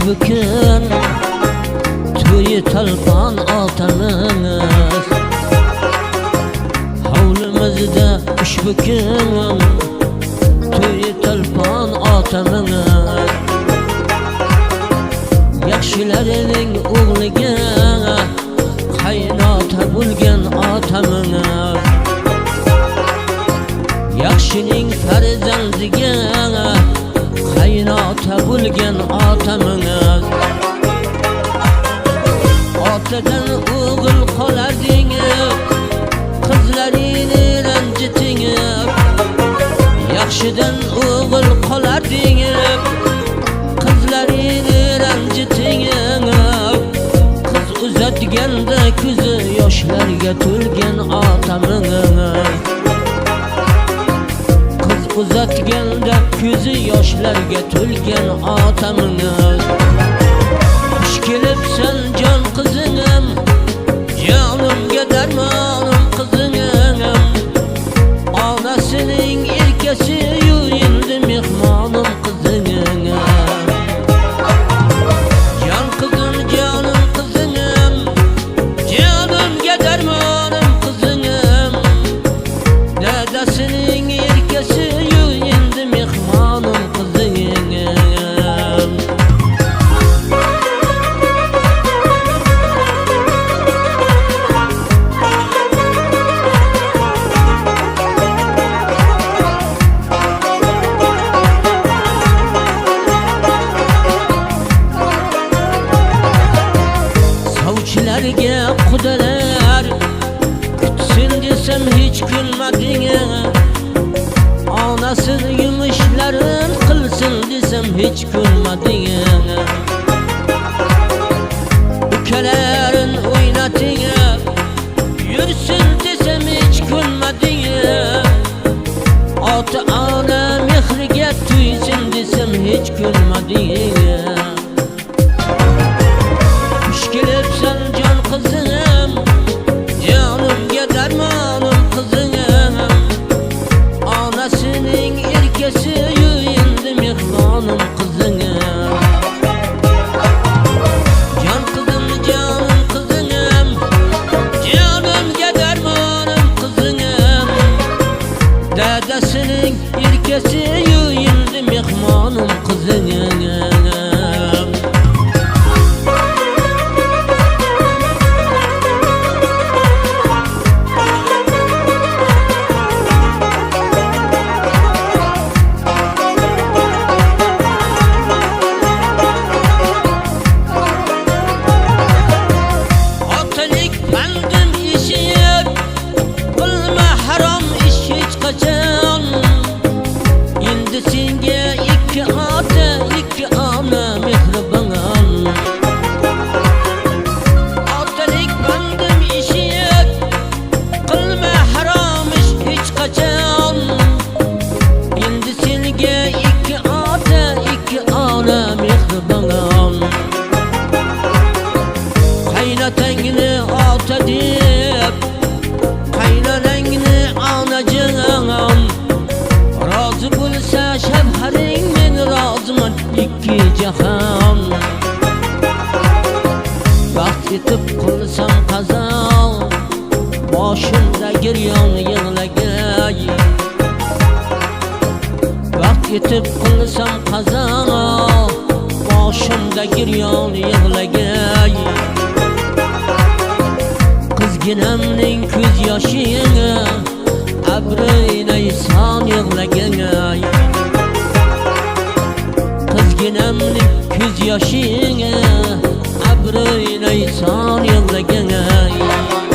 bükün to'yi talpon otamız hovlimizda ushbu kun to'yi talpon otamız yaxshilarning o'g'liga qaynota bo'lgan otamız yaxshining farzandiga qaynota bo'lgan otamız otadan o'g'il qolarding qizlaringni ranjiting yaxshidan o'g'il qolarding qizlaringni ranjiting qiz uzatganda ko'zi yoshlarga to'lgan otamız uzatganda ko'zi yoshlarga to'lgan otamız xush kelibsan jon qizim jonimga darmonim qizim onasining erkasi yu endi mehmonim qizim jon qizim jonim qizim jonimga darmonim qizim dadasining erkasi qudalar kutsin desam hech kulmading onasini yumushlarin qilsin desam hech kulmading ukalarin o'ynating yursin desam hech kulmading ota ona mehriga to'ysin desam hech kulmading xush kelibsan jon qizim jonimga darmonim qizim onasining erkasi yu endi mehmonim qizim jon qizim jonim qizim jonimga darmonim qizim dadasining erkasi yu endi mehmonim qizim senga ikki ota ikki ona mehribon otalik bandim eshik qilma harom ish hech qachon endi senga ikki ota ikki ona mehribon qaynotangni ota deb qaynonangni onajon rozi bo'lsa shavharing men roziman ikki jahon vaqt yetib qilsam qazo boshimda giryon yig'lagay vaqt yetib qilsam qazo boshimda giryon yig'lagay qizginamning ko'z yoshini abrinay son yig'lagay qizginamning ko'z yoshini abrinay son yig'lagay